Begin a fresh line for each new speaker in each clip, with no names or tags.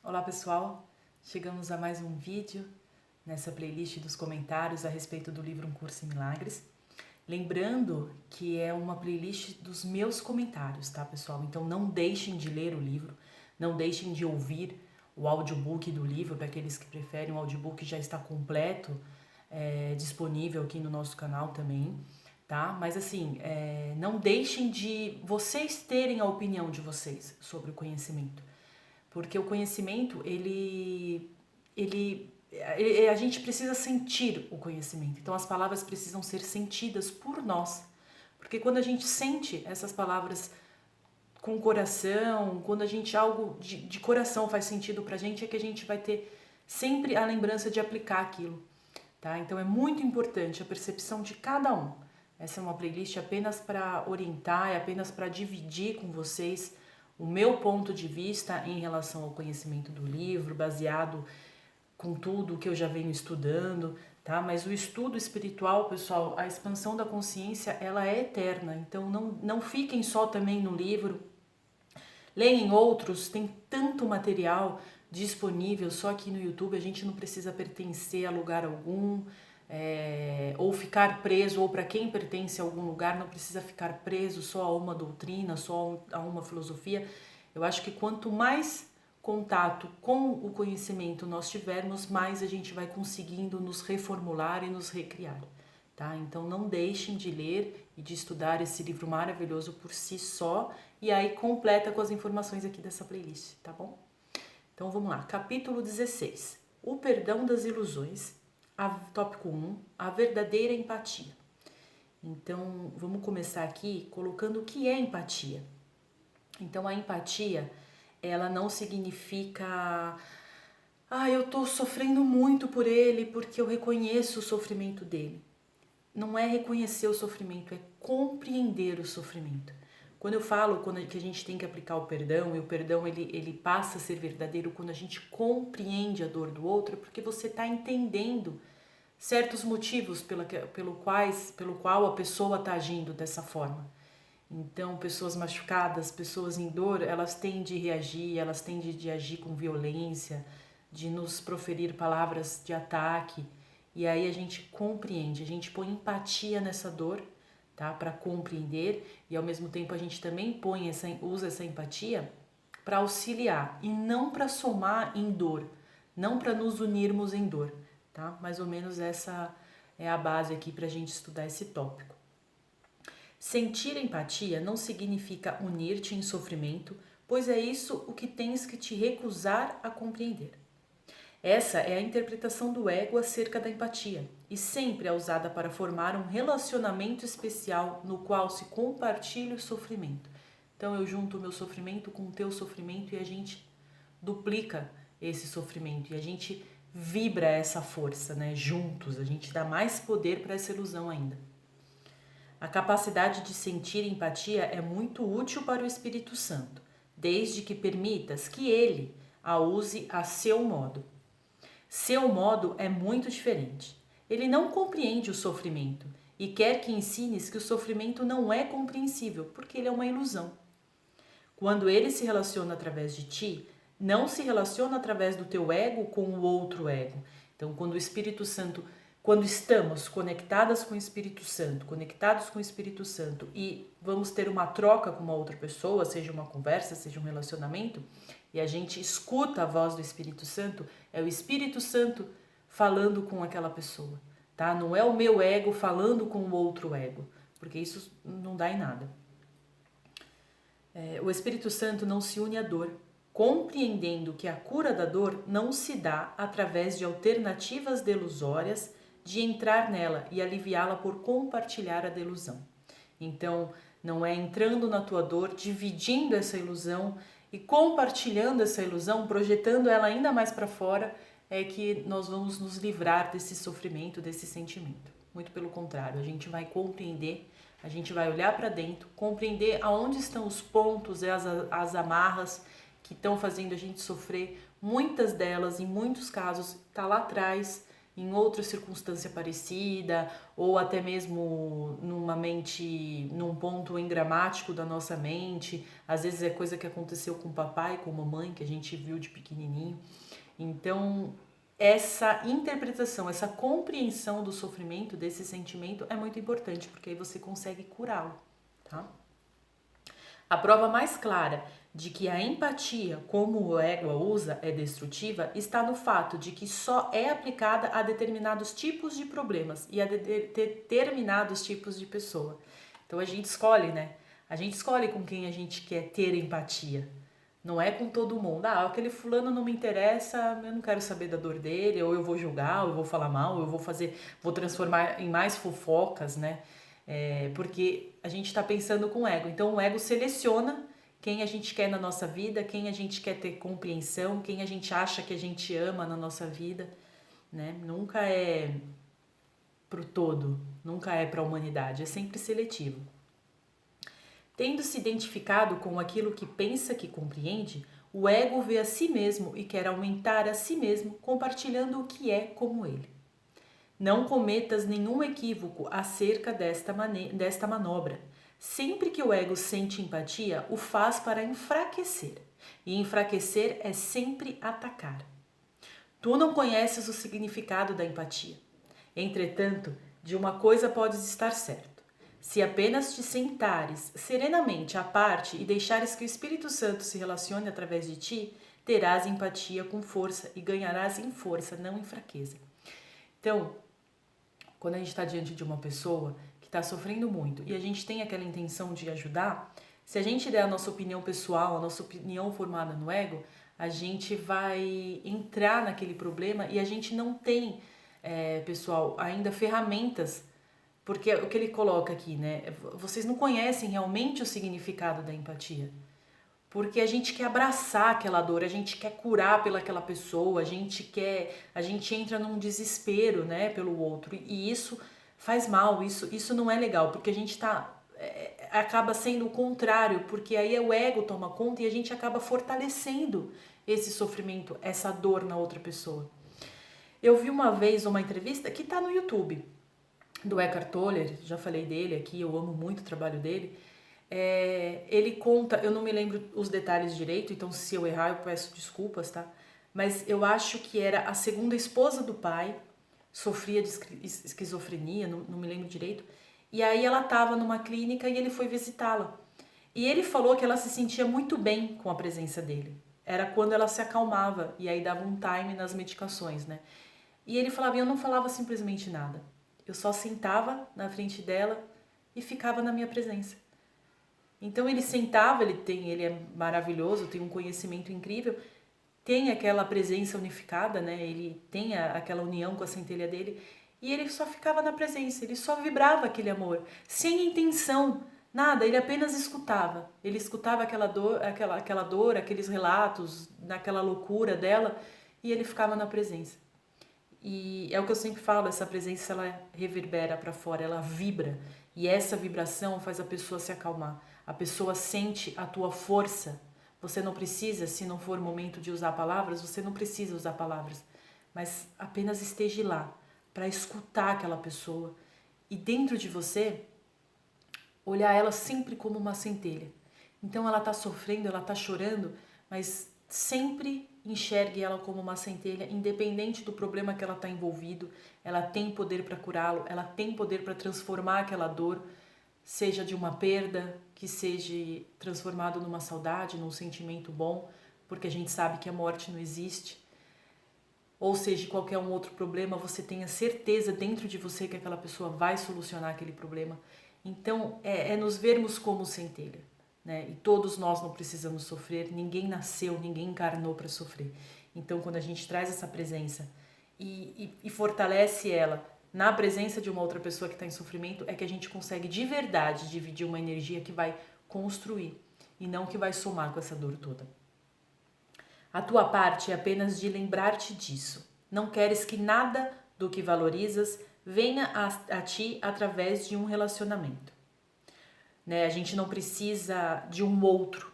Olá pessoal, chegamos a mais um vídeo nessa playlist dos comentários a respeito do livro Um Curso em Milagres. Lembrando que é uma playlist dos meus comentários, tá pessoal? Então não deixem de ler o livro, não deixem de ouvir o audiobook do livro, para aqueles que preferem, o audiobook já está completo, disponível aqui no nosso canal também, tá? Mas assim, não deixem de vocês terem a opinião de vocês sobre o conhecimento. Porque o conhecimento, a gente precisa sentir o conhecimento. Então as palavras precisam ser sentidas por nós. Porque quando a gente sente essas palavras com o coração, quando a gente algo de coração faz sentido pra gente, é que a gente vai ter sempre a lembrança de aplicar aquilo, tá? Então é muito importante a percepção de cada um. Essa é uma playlist apenas para orientar, é apenas para dividir com vocês o meu ponto de vista em relação ao conhecimento do livro, baseado com tudo que eu já venho estudando, tá? Mas o estudo espiritual, pessoal, a expansão da consciência, ela é eterna. Então não fiquem só também no livro, leem outros, tem tanto material disponível, só aqui no YouTube, a gente não precisa pertencer a lugar algum, ou ficar preso, ou para quem pertence a algum lugar, não precisa ficar preso só a uma doutrina, só a uma filosofia. Eu acho que quanto mais contato com o conhecimento nós tivermos, mais a gente vai conseguindo nos reformular e nos recriar, tá? Então não deixem de ler e de estudar esse livro maravilhoso por si só, e aí completa com as informações aqui dessa playlist, tá bom? Então vamos lá, capítulo 16, o perdão das ilusões, tópico 1, a verdadeira empatia. Então vamos começar aqui colocando o que é empatia. Então a empatia, ela não significa eu tô sofrendo muito por ele porque eu reconheço o sofrimento dele. Não é reconhecer o sofrimento, é compreender o sofrimento. Quando eu falo que a gente tem que aplicar o perdão, e o perdão ele passa a ser verdadeiro quando a gente compreende a dor do outro, é porque você está entendendo certos motivos pelo qual a pessoa está agindo dessa forma. Então, pessoas machucadas, pessoas em dor, elas têm de reagir, elas têm de agir com violência, de nos proferir palavras de ataque. E aí a gente compreende, a gente põe empatia nessa dor, tá? Para compreender, e ao mesmo tempo a gente também usa essa empatia para auxiliar e não para somar em dor, não para nos unirmos em dor, tá? Mais ou menos essa é a base aqui para a gente estudar esse tópico. Sentir empatia não significa unir-te em sofrimento, pois é isso o que tens que te recusar a compreender. Essa é a interpretação do ego acerca da empatia, e sempre é usada para formar um relacionamento especial no qual se compartilha o sofrimento. Então eu junto o meu sofrimento com o teu sofrimento e a gente duplica esse sofrimento e a gente vibra essa força, né? Juntos, a gente dá mais poder para essa ilusão ainda. A capacidade de sentir empatia é muito útil para o Espírito Santo, desde que permitas que ele a use a seu modo. Seu modo é muito diferente. Ele não compreende o sofrimento e quer que ensines que o sofrimento não é compreensível, porque ele é uma ilusão. Quando ele se relaciona através de ti, não se relaciona através do teu ego com o outro ego. Então, quando estamos conectadas com o Espírito Santo, conectados com o Espírito Santo e vamos ter uma troca com uma outra pessoa, seja uma conversa, seja um relacionamento, e a gente escuta a voz do Espírito Santo, é o Espírito Santo falando com aquela pessoa, tá? Não é o meu ego falando com o outro ego, porque isso não dá em nada. O Espírito Santo não se une à dor, compreendendo que a cura da dor não se dá através de alternativas delusórias de entrar nela e aliviá-la por compartilhar a delusão. Então, não é entrando na tua dor, dividindo essa ilusão e compartilhando essa ilusão, projetando ela ainda mais para fora, é que nós vamos nos livrar desse sofrimento, desse sentimento. Muito pelo contrário, a gente vai compreender, a gente vai olhar para dentro, compreender aonde estão os pontos e as amarras que estão fazendo a gente sofrer. Muitas delas, em muitos casos, está lá atrás, em outra circunstância parecida, ou até mesmo num ponto engramático da nossa mente. Às vezes é coisa que aconteceu com o papai, com a mamãe, que a gente viu de pequenininho. Então, essa interpretação, essa compreensão do sofrimento, desse sentimento, é muito importante, porque aí você consegue curá-lo, tá? A prova mais clara de que a empatia, como o ego a usa, é destrutiva, está no fato de que só é aplicada a determinados tipos de problemas e a determinados tipos de pessoa. Então a gente escolhe, né? A gente escolhe com quem a gente quer ter empatia. Não é com todo mundo. Ah, aquele fulano não me interessa, eu não quero saber da dor dele, ou eu vou julgar, ou eu vou falar mal, ou eu vou transformar em mais fofocas, né? Porque a gente está pensando com o ego. Então o ego seleciona quem a gente quer na nossa vida, quem a gente quer ter compreensão, quem a gente acha que a gente ama na nossa vida, né? Nunca é pro todo, nunca é para a humanidade, é sempre seletivo. Tendo se identificado com aquilo que pensa que compreende, o ego vê a si mesmo e quer aumentar a si mesmo, compartilhando o que é como ele. Não cometas nenhum equívoco acerca desta manobra. Sempre que o ego sente empatia, o faz para enfraquecer. E enfraquecer é sempre atacar. Tu não conheces o significado da empatia. Entretanto, de uma coisa podes estar certo. Se apenas te sentares serenamente à parte e deixares que o Espírito Santo se relacione através de ti, terás empatia com força e ganharás em força, não em fraqueza. Então, quando a gente está diante de uma pessoa que está sofrendo muito e a gente tem aquela intenção de ajudar, se a gente der a nossa opinião pessoal, a nossa opinião formada no ego, a gente vai entrar naquele problema e a gente não tem, pessoal, ainda ferramentas, porque o que ele coloca aqui, né? Vocês não conhecem realmente o significado da empatia. Porque a gente quer abraçar aquela dor, a gente quer curar pelaquela pessoa, a gente entra num desespero, né, pelo outro. E isso faz mal, isso não é legal, porque a gente acaba sendo o contrário, porque aí o ego toma conta e a gente acaba fortalecendo esse sofrimento, essa dor na outra pessoa. Eu vi uma vez uma entrevista que está no YouTube, do Eckhart Tolle, já falei dele aqui, eu amo muito o trabalho dele. Ele conta, eu não me lembro os detalhes direito, então se eu errar eu peço desculpas, tá? Mas eu acho que era a segunda esposa do pai, sofria de esquizofrenia, não me lembro direito, e aí ela estava numa clínica e ele foi visitá-la. E ele falou que ela se sentia muito bem com a presença dele. Era quando ela se acalmava, e aí dava um time nas medicações, né? E ele falava, e eu não falava simplesmente nada. Eu só sentava na frente dela e ficava na minha presença. Então ele sentava, ele é maravilhoso, tem um conhecimento incrível, tem aquela presença unificada, né? Ele tem aquela união com a centelha dele e ele só ficava na presença, ele só vibrava aquele amor, sem intenção, nada, ele apenas escutava. Ele escutava aquela dor, aqueles relatos, naquela loucura dela e ele ficava na presença. E é o que eu sempre falo, essa presença ela reverbera para fora, ela vibra. E essa vibração faz a pessoa se acalmar. A pessoa sente a tua força. Você não precisa, se não for momento de usar palavras, você não precisa usar palavras. Mas apenas esteja lá para escutar aquela pessoa. E dentro de você, olhar ela sempre como uma centelha. Então ela está sofrendo, ela está chorando, mas sempre enxergue ela como uma centelha, independente do problema que ela está envolvido. Ela tem poder para curá-lo, ela tem poder para transformar aquela dor, seja de uma perda, que seja transformado numa saudade, num sentimento bom, porque a gente sabe que a morte não existe. Ou seja, qualquer um outro problema, você tenha certeza dentro de você que aquela pessoa vai solucionar aquele problema. Então, é nos vermos como centelha, né? E todos nós não precisamos sofrer, ninguém nasceu, ninguém encarnou para sofrer. Então, quando a gente traz essa presença e fortalece ela na presença de uma outra pessoa que está em sofrimento, é que a gente consegue de verdade dividir uma energia que vai construir e não que vai somar com essa dor toda. A tua parte é apenas de lembrar-te disso. Não queres que nada do que valorizas venha a ti através de um relacionamento. Né? A gente não precisa de um outro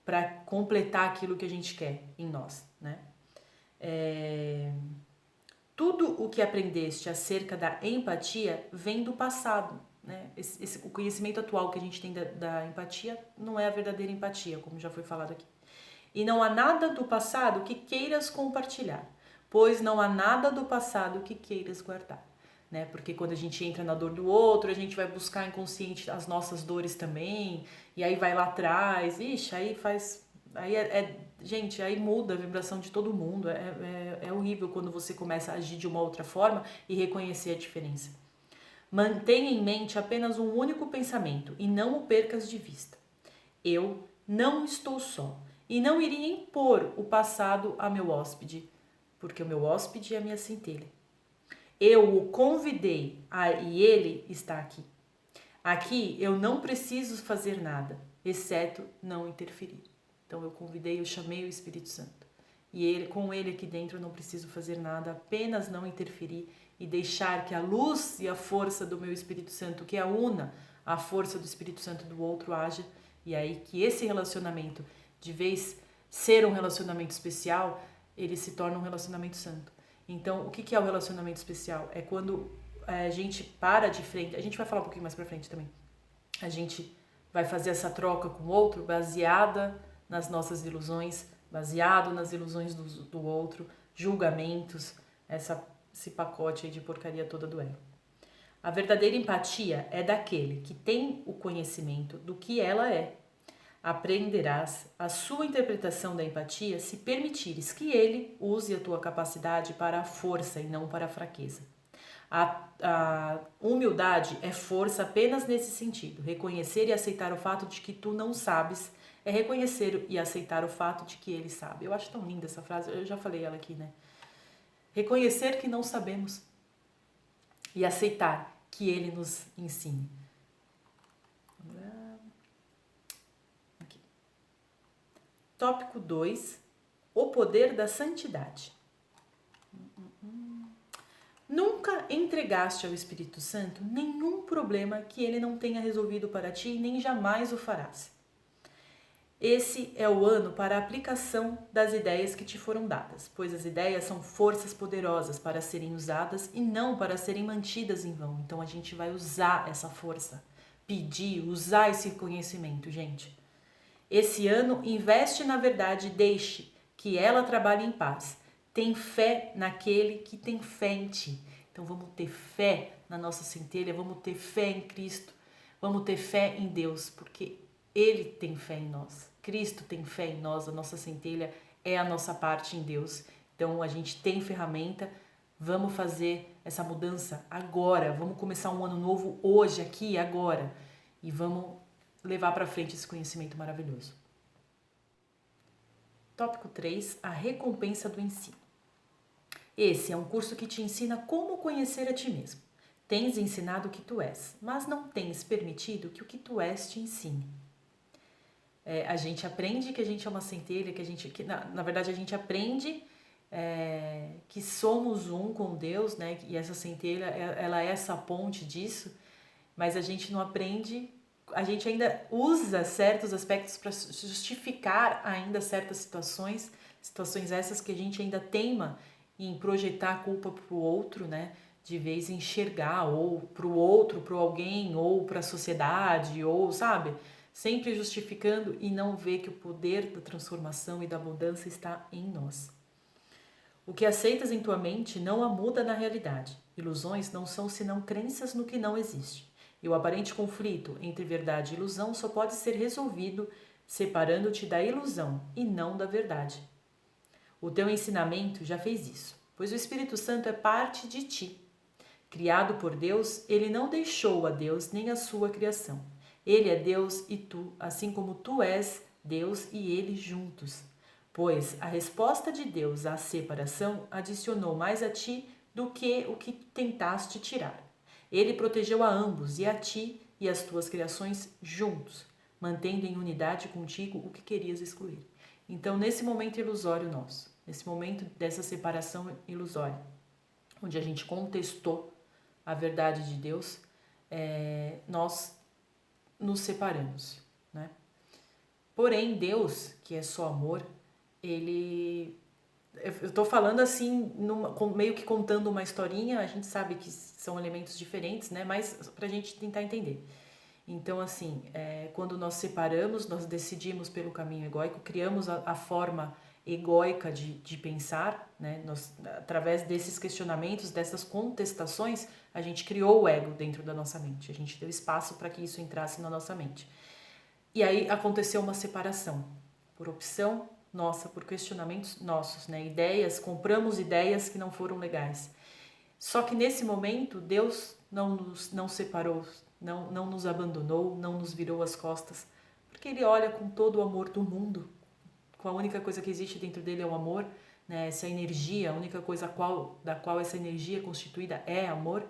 para completar aquilo que a gente quer em nós. Né? Tudo o que aprendeste acerca da empatia vem do passado, né? O conhecimento atual que a gente tem da empatia não é a verdadeira empatia, como já foi falado aqui. E não há nada do passado que queiras compartilhar, pois não há nada do passado que queiras guardar, né? Porque quando a gente entra na dor do outro, a gente vai buscar inconsciente as nossas dores também, e aí vai lá atrás, ixi, aí faz... Gente, aí muda a vibração de todo mundo. É horrível quando você começa a agir de uma outra forma e reconhecer a diferença. Mantenha em mente apenas um único pensamento e não o percas de vista. Eu não estou só e não iria impor o passado a meu hóspede, porque o meu hóspede é a minha centelha. Eu o convidei e ele está aqui. Aqui eu não preciso fazer nada, exceto não interferir. Então eu convidei, eu chamei o Espírito Santo. E ele, com ele aqui dentro eu não preciso fazer nada, apenas não interferir e deixar que a luz e a força do meu Espírito Santo, que una a força do Espírito Santo do outro, haja. E aí que esse relacionamento, de vez ser um relacionamento especial, ele se torna um relacionamento santo. Então, o que é o relacionamento especial? É quando a gente para de frente, a gente vai falar um pouquinho mais pra frente também, a gente vai fazer essa troca com o outro baseada nas nossas ilusões, baseado nas ilusões do outro, julgamentos, esse pacote aí de porcaria toda do ego. A verdadeira empatia é daquele que tem o conhecimento do que ela é. Aprenderás a sua interpretação da empatia se permitires que ele use a tua capacidade para a força e não para a fraqueza. A humildade é força apenas nesse sentido. Reconhecer e aceitar o fato de que tu não sabes é reconhecer e aceitar o fato de que ele sabe. Eu acho tão linda essa frase, eu já falei ela aqui, né? Reconhecer que não sabemos e aceitar que ele nos ensine. Aqui. Tópico 2. O poder da santidade. Nunca entregaste ao Espírito Santo nenhum problema que ele não tenha resolvido para ti, nem jamais o farás. Esse é o ano para a aplicação das ideias que te foram dadas, pois as ideias são forças poderosas para serem usadas e não para serem mantidas em vão. Então a gente vai usar essa força, pedir, usar esse conhecimento, gente. Esse ano investe na verdade e deixe que ela trabalhe em paz. Tem fé naquele que tem fé em ti. Então vamos ter fé na nossa centelha, vamos ter fé em Cristo, vamos ter fé em Deus, porque Ele tem fé em nós. Cristo tem fé em nós, a nossa centelha é a nossa parte em Deus. Então a gente tem ferramenta, vamos fazer essa mudança agora, vamos começar um ano novo hoje, aqui, agora, e vamos levar para frente esse conhecimento maravilhoso. Tópico 3, a recompensa do ensino. Esse é um curso que te ensina como conhecer a ti mesmo. Tens ensinado o que tu és, mas não tens permitido que o que tu és te ensine. A gente aprende que a gente é uma centelha, na verdade a gente aprende que somos um com Deus, né? E essa centelha, ela é essa ponte disso, mas a gente não aprende, a gente ainda usa certos aspectos para justificar ainda certas situações essas que a gente ainda teima em projetar a culpa para o outro, né? De vez em enxergar ou para o outro, para alguém, ou para a sociedade, ou sabe? Sempre justificando e não ver que o poder da transformação e da mudança está em nós. O que aceitas em tua mente não a muda na realidade. Ilusões não são senão crenças no que não existe. E o aparente conflito entre verdade e ilusão só pode ser resolvido separando-te da ilusão e não da verdade. O teu ensinamento já fez isso, pois o Espírito Santo é parte de ti. Criado por Deus, ele não deixou a Deus nem a sua criação. Ele é Deus e tu, assim como tu és Deus e ele juntos. Pois a resposta de Deus à separação adicionou mais a ti do que o que tentaste tirar. Ele protegeu a ambos, e a ti e as tuas criações juntos, mantendo em unidade contigo o que querias excluir. Então, nesse momento ilusório nosso, nesse momento dessa separação ilusória, onde a gente contestou a verdade de Deus, nós nos separamos, né? Porém, Deus, que é só amor, ele eu tô falando assim, meio que contando uma historinha, a gente sabe que são elementos diferentes, né? Mas pra gente tentar entender. Então, assim, quando nós separamos, nós decidimos pelo caminho egóico, criamos a forma egóica de pensar, né? Nós, através desses questionamentos, dessas contestações, a gente criou o ego dentro da nossa mente. A gente deu espaço para que isso entrasse na nossa mente. E aí aconteceu uma separação, por opção nossa, por questionamentos nossos, né? Compramos ideias que não foram legais. Só que nesse momento, Deus não separou, não nos abandonou, não nos virou as costas, porque Ele olha com todo o amor do mundo, com a única coisa que existe dentro dele é o amor, né? Essa energia, a única coisa da qual essa energia é constituída é amor.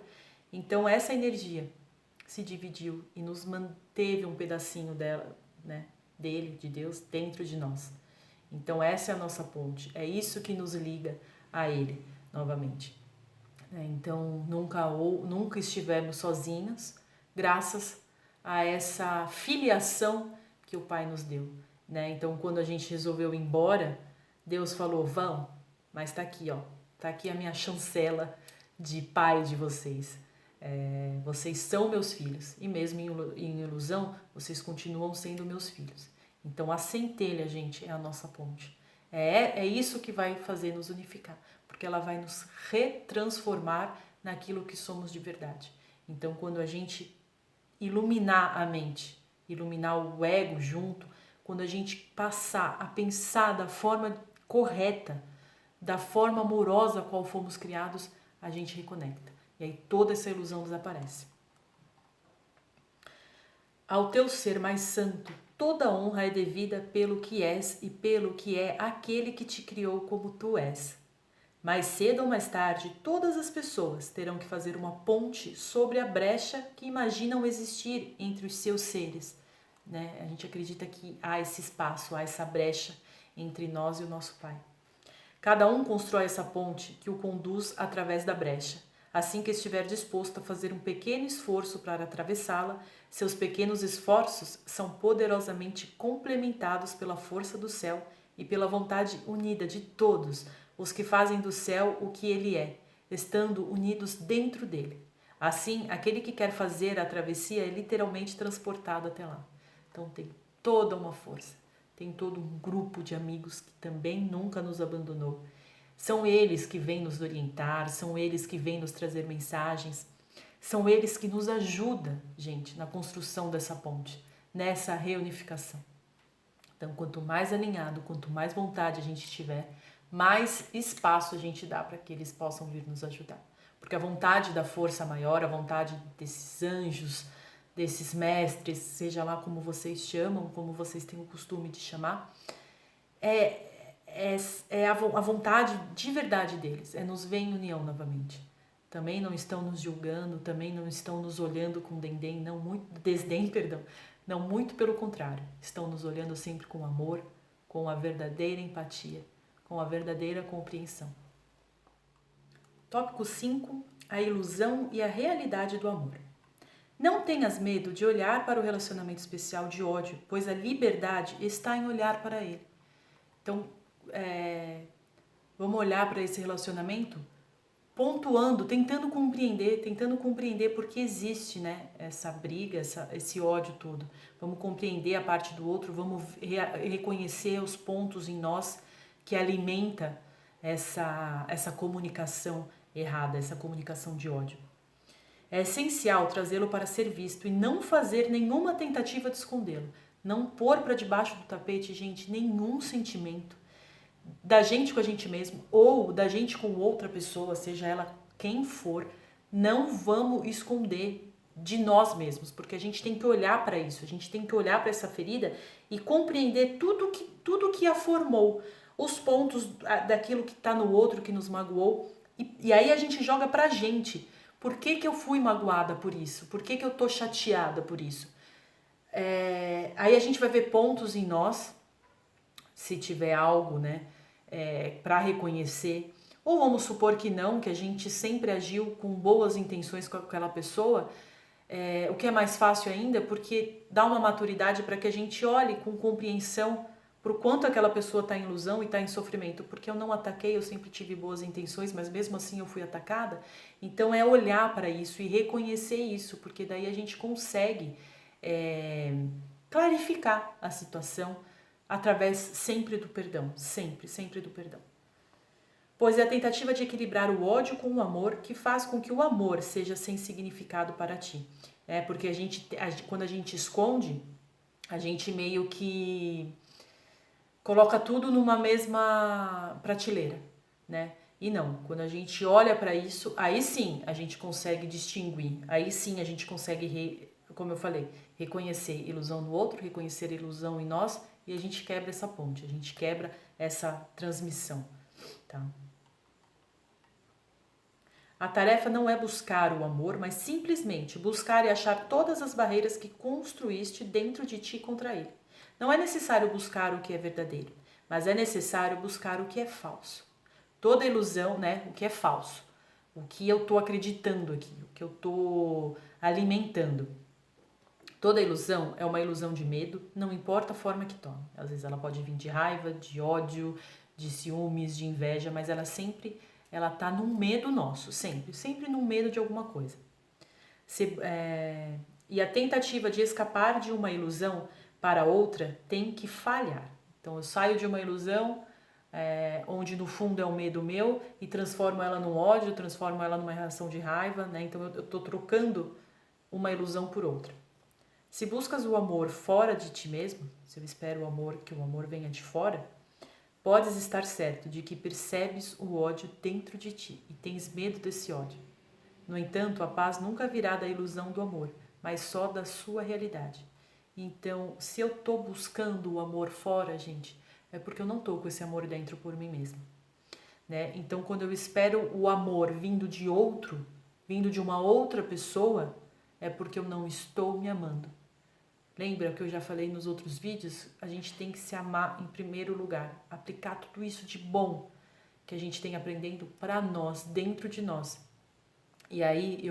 Então essa energia se dividiu e nos manteve um pedacinho dela, né? Dele, de Deus, dentro de nós. Então essa é a nossa ponte, é isso que nos liga a Ele novamente. Então nunca estivemos sozinhos, graças a essa filiação que o Pai nos deu. Né? Então quando a gente resolveu ir embora, Deus falou, vão, mas tá aqui, ó, tá aqui a minha chancela de pai de vocês. Vocês são meus filhos, e mesmo em ilusão, vocês continuam sendo meus filhos. Então a centelha, gente, é a nossa ponte. É isso que vai fazer nos unificar, porque ela vai nos retransformar naquilo que somos de verdade. Então quando a gente iluminar a mente, iluminar o ego junto, quando a gente passar a pensar da forma correta, da forma amorosa a qual fomos criados, a gente reconecta. E aí toda essa ilusão desaparece. Ao teu ser mais santo, toda honra é devida pelo que és e pelo que é aquele que te criou como tu és. Mais cedo ou mais tarde, todas as pessoas terão que fazer uma ponte sobre a brecha que imaginam existir entre os seus seres. Né? A gente acredita que há esse espaço, há essa brecha entre nós e o nosso Pai. Cada um constrói essa ponte que o conduz através da brecha. Assim que estiver disposto a fazer um pequeno esforço para atravessá-la, seus pequenos esforços são poderosamente complementados pela força do céu e pela vontade unida de todos os que fazem do céu o que ele é, estando unidos dentro dele. Assim, aquele que quer fazer a travessia é literalmente transportado até lá. Então tem toda uma força, tem todo um grupo de amigos que também nunca nos abandonou. São eles que vêm nos orientar, são eles que vêm nos trazer mensagens, são eles que nos ajudam, gente, na construção dessa ponte, nessa reunificação. Então, quanto mais alinhado, quanto mais vontade a gente tiver, mais espaço a gente dá para que eles possam vir nos ajudar. Porque a vontade da força maior, a vontade desses anjos, desses mestres, seja lá como vocês chamam, como vocês têm o costume de chamar, é a vontade de verdade deles, é nos ver em união novamente. Também não estão nos julgando, também não estão nos olhando com desdém, não muito pelo contrário, estão nos olhando sempre com amor, com a verdadeira empatia, com a verdadeira compreensão. Tópico 5. A ilusão e a realidade do amor. Não tenhas medo de olhar para o relacionamento especial de ódio, pois a liberdade está em olhar para ele. Então, vamos olhar para esse relacionamento pontuando, tentando compreender porque existe, né, essa briga, esse ódio todo. Vamos compreender a parte do outro, vamos reconhecer os pontos em nós que alimenta essa comunicação errada, essa comunicação de ódio. É essencial trazê-lo para ser visto e não fazer nenhuma tentativa de escondê-lo. Não pôr para debaixo do tapete, gente, nenhum sentimento da gente com a gente mesmo ou da gente com outra pessoa, seja ela quem for. Não vamos esconder de nós mesmos, porque a gente tem que olhar para isso, a gente tem que olhar para essa ferida e compreender tudo que a formou, os pontos daquilo que está no outro, que nos magoou, e aí a gente joga pra gente. Por que eu fui magoada por isso? Por que eu tô chateada por isso? Aí a gente vai ver pontos em nós, se tiver algo, né, para reconhecer. Ou vamos supor que não, que a gente sempre agiu com boas intenções com aquela pessoa, o que é mais fácil ainda, porque dá uma maturidade para que a gente olhe com compreensão por quanto aquela pessoa está em ilusão e está em sofrimento, porque eu não ataquei, eu sempre tive boas intenções, mas mesmo assim eu fui atacada. Então é olhar para isso e reconhecer isso, porque daí a gente consegue clarificar a situação através sempre do perdão, sempre do perdão. Pois é a tentativa de equilibrar o ódio com o amor que faz com que o amor seja sem significado para ti. Porque quando a gente esconde, a gente meio que coloca tudo numa mesma prateleira, né? E não, quando a gente olha para isso, aí sim a gente consegue distinguir, aí sim a gente consegue, como eu falei, reconhecer ilusão no outro, reconhecer ilusão em nós, e a gente quebra essa ponte, a gente quebra essa transmissão, tá? A tarefa não é buscar o amor, mas simplesmente buscar e achar todas as barreiras que construíste dentro de ti contra ele. Não é necessário buscar o que é verdadeiro, mas é necessário buscar o que é falso. Toda ilusão, né, o que é falso, o que eu estou acreditando aqui, o que eu estou alimentando. Toda ilusão é uma ilusão de medo, não importa a forma que tome. Às vezes ela pode vir de raiva, de ódio, de ciúmes, de inveja, mas ela tá num medo nosso, sempre num medo de alguma coisa. E a tentativa de escapar de uma ilusão para outra tem que falhar. Então eu saio de uma ilusão onde no fundo é um medo meu e transformo ela num ódio, transformo ela numa reação de raiva, né? Então eu estou trocando uma ilusão por outra. Se buscas o amor fora de ti mesmo, se eu espero que o amor venha de fora, podes estar certo de que percebes o ódio dentro de ti e tens medo desse ódio. No entanto, a paz nunca virá da ilusão do amor, mas só da sua realidade. Então, se eu estou buscando o amor fora, gente, é porque eu não estou com esse amor dentro por mim mesma, né? Então, quando eu espero o amor vindo de outro, vindo de uma outra pessoa, é porque eu não estou me amando. Lembra que eu já falei nos outros vídeos? A gente tem que se amar em primeiro lugar, aplicar tudo isso de bom que a gente tem aprendendo para nós, dentro de nós. E aí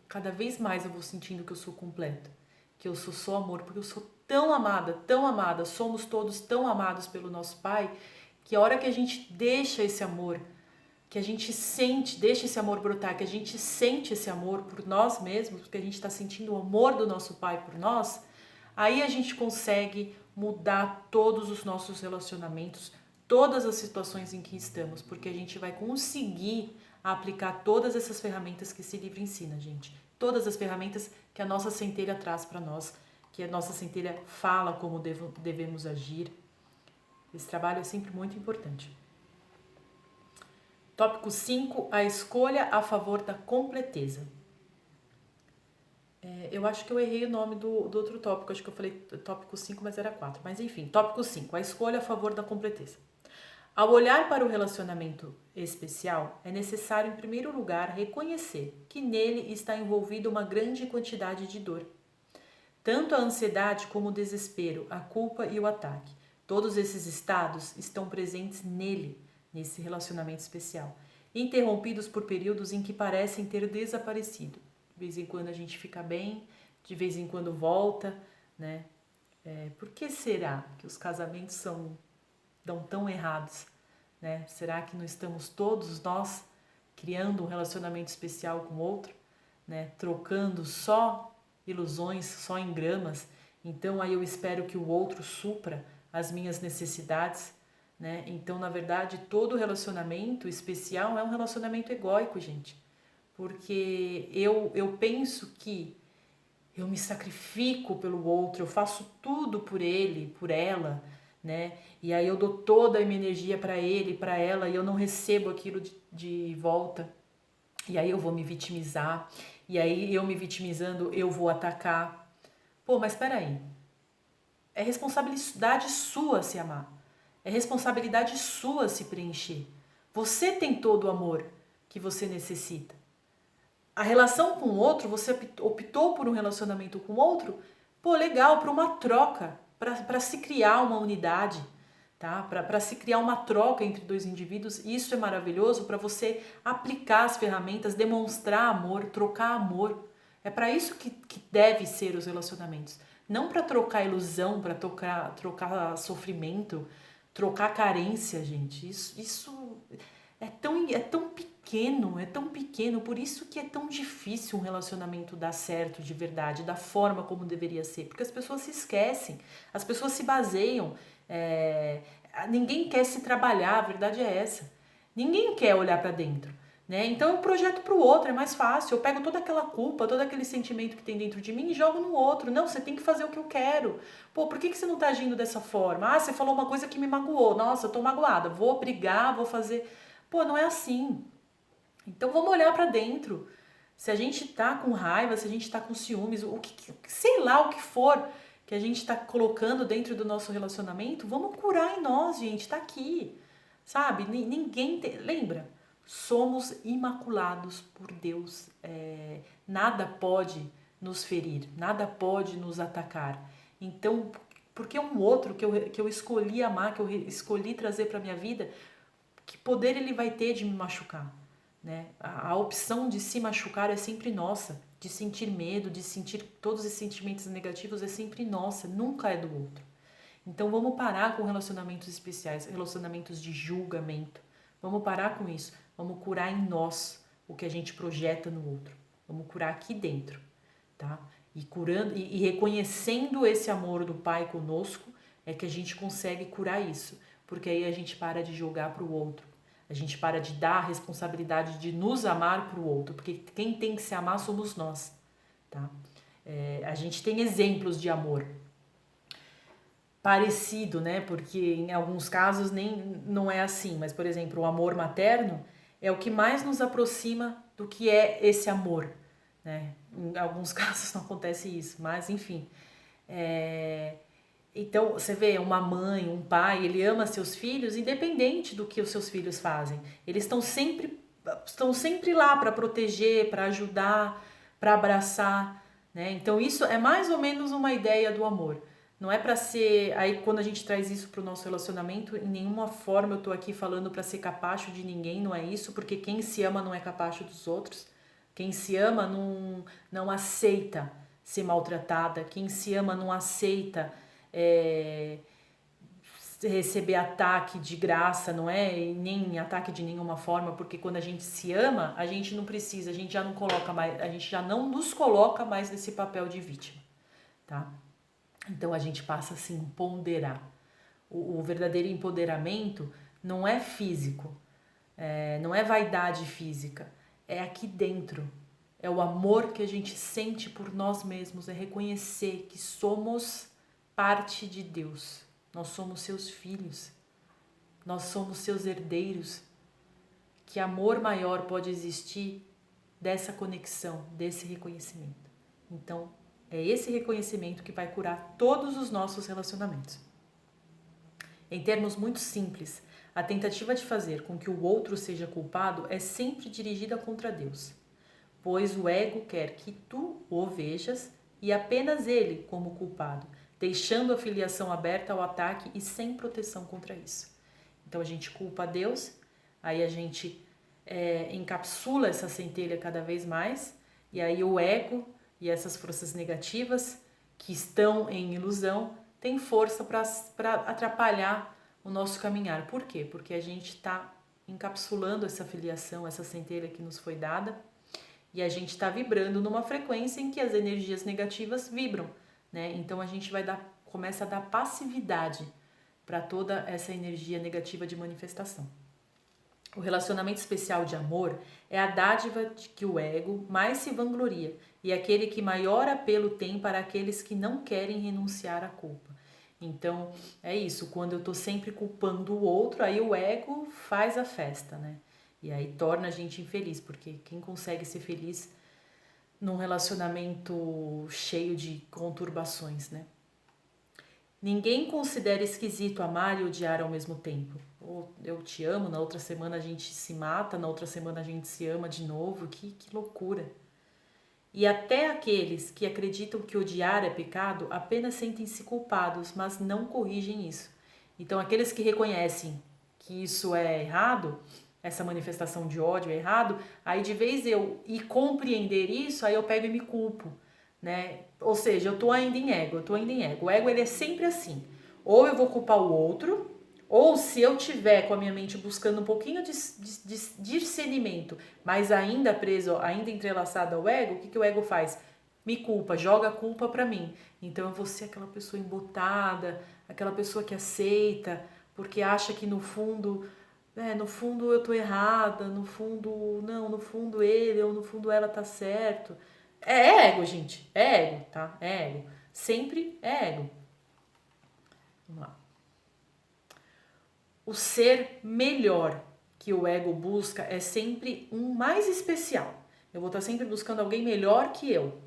cada vez mais eu vou sentindo que eu sou completa, que eu sou só amor, porque eu sou tão amada, somos todos tão amados pelo nosso Pai, que a hora que a gente deixa esse amor, que a gente sente, deixa esse amor brotar, que a gente sente esse amor por nós mesmos, porque a gente está sentindo o amor do nosso Pai por nós, aí a gente consegue mudar todos os nossos relacionamentos, todas as situações em que estamos, porque a gente vai conseguir aplicar todas essas ferramentas que esse livro ensina, gente. Todas as ferramentas que a nossa centelha traz para nós, que a nossa centelha fala como devemos agir. Esse trabalho é sempre muito importante. Tópico 5, a escolha a favor da completeza. Eu acho que eu errei o nome do outro tópico, acho que eu falei tópico 5, mas era 4. Mas enfim, tópico 5, a escolha a favor da completeza. Ao olhar para o relacionamento especial, é necessário, em primeiro lugar, reconhecer que nele está envolvida uma grande quantidade de dor. Tanto a ansiedade como o desespero, a culpa e o ataque. Todos esses estados estão presentes nele, nesse relacionamento especial, interrompidos por períodos em que parecem ter desaparecido. De vez em quando a gente fica bem, de vez em quando volta, né? Por que será que os casamentos dão tão errados, né? Será que não estamos todos nós criando um relacionamento especial com o outro, né? Trocando só ilusões, só engramas? Então aí eu espero que o outro supra as minhas necessidades, né? Então, na verdade, todo relacionamento especial é um relacionamento egóico, gente. Porque eu penso que eu me sacrifico pelo outro, eu faço tudo por ele, por ela, né? E aí eu dou toda a minha energia para ele, para ela, e eu não recebo aquilo de volta. E aí eu vou me vitimizar, e aí eu me vitimizando, eu vou atacar. Pô, mas espera aí. É responsabilidade sua se amar. É responsabilidade sua se preencher. Você tem todo o amor que você necessita. A relação com o outro, você optou por um relacionamento com o outro, pô, legal, para uma troca, para se criar uma unidade, tá? Para se criar uma troca entre dois indivíduos. Isso é maravilhoso para você aplicar as ferramentas, demonstrar amor, trocar amor. É para isso que deve ser os relacionamentos. não para trocar ilusão, para trocar sofrimento, trocar carência, gente. Isso é tão pequeno, por isso que é tão difícil um relacionamento dar certo de verdade, da forma como deveria ser, porque as pessoas se esquecem, as pessoas se baseiam, ninguém quer se trabalhar, a verdade é essa, ninguém quer olhar para dentro, né? Então eu projeto para o outro, é mais fácil, eu pego toda aquela culpa, todo aquele sentimento que tem dentro de mim e jogo no outro. Não, você tem que fazer o que eu quero. Pô, por que você não tá agindo dessa forma? Ah, você falou uma coisa que me magoou, nossa, eu tô magoada, vou brigar, vou fazer... Pô, não é assim. Então vamos olhar para dentro. Se a gente tá com raiva, se a gente tá com ciúmes, sei lá o que for que a gente tá colocando dentro do nosso relacionamento, vamos curar em nós, gente, tá aqui. Sabe? Ninguém tem... Lembra? Somos imaculados por Deus. Nada pode nos ferir, nada pode nos atacar. Então, porque um outro que eu escolhi amar, que eu escolhi trazer para minha vida, que poder ele vai ter de me machucar? Né? A opção de se machucar é sempre nossa, de sentir medo, de sentir todos esses sentimentos negativos é sempre nossa, nunca é do outro. Então vamos parar com relacionamentos especiais, relacionamentos de julgamento. Vamos parar com isso. Vamos curar em nós o que a gente projeta no outro. Vamos curar aqui dentro, tá? E curando e reconhecendo esse amor do Pai conosco é que a gente consegue curar isso, porque aí a gente para de jogar para o outro. A gente para de dar a responsabilidade de nos amar para o outro, porque quem tem que se amar somos nós, tá? A gente tem exemplos de amor parecido, né? Porque em alguns casos nem não é assim, mas por exemplo, o amor materno é o que mais nos aproxima do que é esse amor, né? Em alguns casos não acontece isso, mas enfim. Então, você vê, uma mãe, um pai, ele ama seus filhos independente do que os seus filhos fazem. Eles estão sempre lá para proteger, para ajudar, para abraçar, né? Então, isso é mais ou menos uma ideia do amor. Não é para ser... Aí, quando a gente traz isso para o nosso relacionamento, em nenhuma forma eu tô aqui falando para ser capacho de ninguém, não é isso, porque quem se ama não é capacho dos outros. Quem se ama não aceita ser maltratada. Quem se ama não aceita receber ataque de graça, não é? E nem ataque de nenhuma forma, porque quando a gente se ama, a gente não precisa, a gente já não coloca mais, a gente já não nos coloca mais nesse papel de vítima, tá? Então a gente passa a se empoderar. O verdadeiro empoderamento não é físico, não é vaidade física, é aqui dentro. É o amor que a gente sente por nós mesmos, é reconhecer que somos parte de Deus. Nós somos seus filhos, nós somos seus herdeiros. Que amor maior pode existir dessa conexão, desse reconhecimento? Então, é esse reconhecimento que vai curar todos os nossos relacionamentos. Em termos muito simples, a tentativa de fazer com que o outro seja culpado é sempre dirigida contra Deus, pois o ego quer que tu o vejas e apenas ele como culpado, deixando a filiação aberta ao ataque e sem proteção contra isso. Então a gente culpa a Deus, aí a gente encapsula essa centelha cada vez mais, e aí o ego e essas forças negativas que estão em ilusão têm força para atrapalhar o nosso caminhar. Por quê? Porque a gente está encapsulando essa filiação, essa centelha que nos foi dada, e a gente está vibrando numa frequência em que as energias negativas vibram, né? Então a gente começa a dar passividade para toda essa energia negativa de manifestação. O relacionamento especial de amor é a dádiva de que o ego mais se vangloria e é aquele que maior apelo tem para aqueles que não querem renunciar à culpa. Então, é isso, quando eu estou sempre culpando o outro, aí o ego faz a festa, né? E aí torna a gente infeliz, porque quem consegue ser feliz num relacionamento cheio de conturbações, né? Ninguém considera esquisito amar e odiar ao mesmo tempo. Ou eu te amo, na outra semana a gente se mata, na outra semana a gente se ama de novo. Que loucura! E até aqueles que acreditam que odiar é pecado apenas sentem-se culpados, mas não corrigem isso. Então, aqueles que reconhecem que isso é errado, essa manifestação de ódio é errado, aí de vez eu ir compreender isso, aí eu pego e me culpo, né? Ou seja, eu tô ainda em ego, O ego, ele é sempre assim. Ou eu vou culpar o outro, ou se eu tiver com a minha mente buscando um pouquinho de discernimento, mas ainda preso, ainda entrelaçado ao ego, o que o ego faz? Me culpa, joga a culpa pra mim. Então eu vou ser aquela pessoa embotada, aquela pessoa que aceita, porque acha que no fundo eu tô errada, no fundo, não, no fundo ele ou no fundo ela tá certo. É ego, gente, é ego, tá? É ego. Sempre é ego. Vamos lá. O ser melhor que o ego busca é sempre um mais especial. Eu vou estar sempre buscando alguém melhor que eu.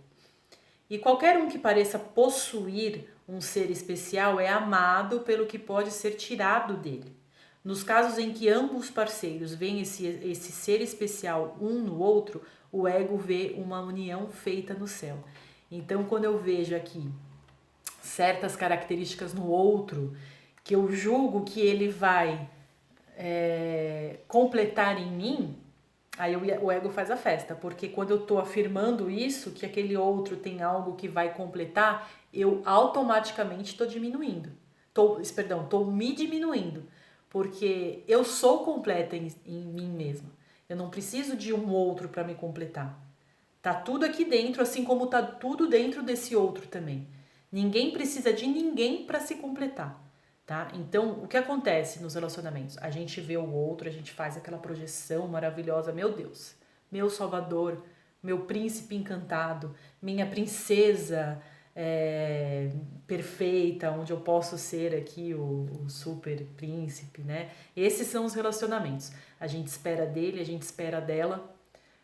E qualquer um que pareça possuir um ser especial é amado pelo que pode ser tirado dele. Nos casos em que ambos parceiros veem esse ser especial um no outro, o ego vê uma união feita no céu. Então, quando eu vejo aqui certas características no outro, que eu julgo que ele vai completar em mim, aí o ego faz a festa, porque quando eu tô afirmando isso, que aquele outro tem algo que vai completar, eu automaticamente tô diminuindo. Tô me diminuindo, porque eu sou completa em mim mesma. Eu não preciso de um outro para me completar. Tá tudo aqui dentro, assim como tá tudo dentro desse outro também. Ninguém precisa de ninguém para se completar, tá? Então, o que acontece nos relacionamentos? A gente vê o outro, a gente faz aquela projeção maravilhosa, meu Deus, meu salvador, meu príncipe encantado, minha princesa perfeita, onde eu posso ser aqui o super príncipe, né? Esses são os relacionamentos. A gente espera dele, a gente espera dela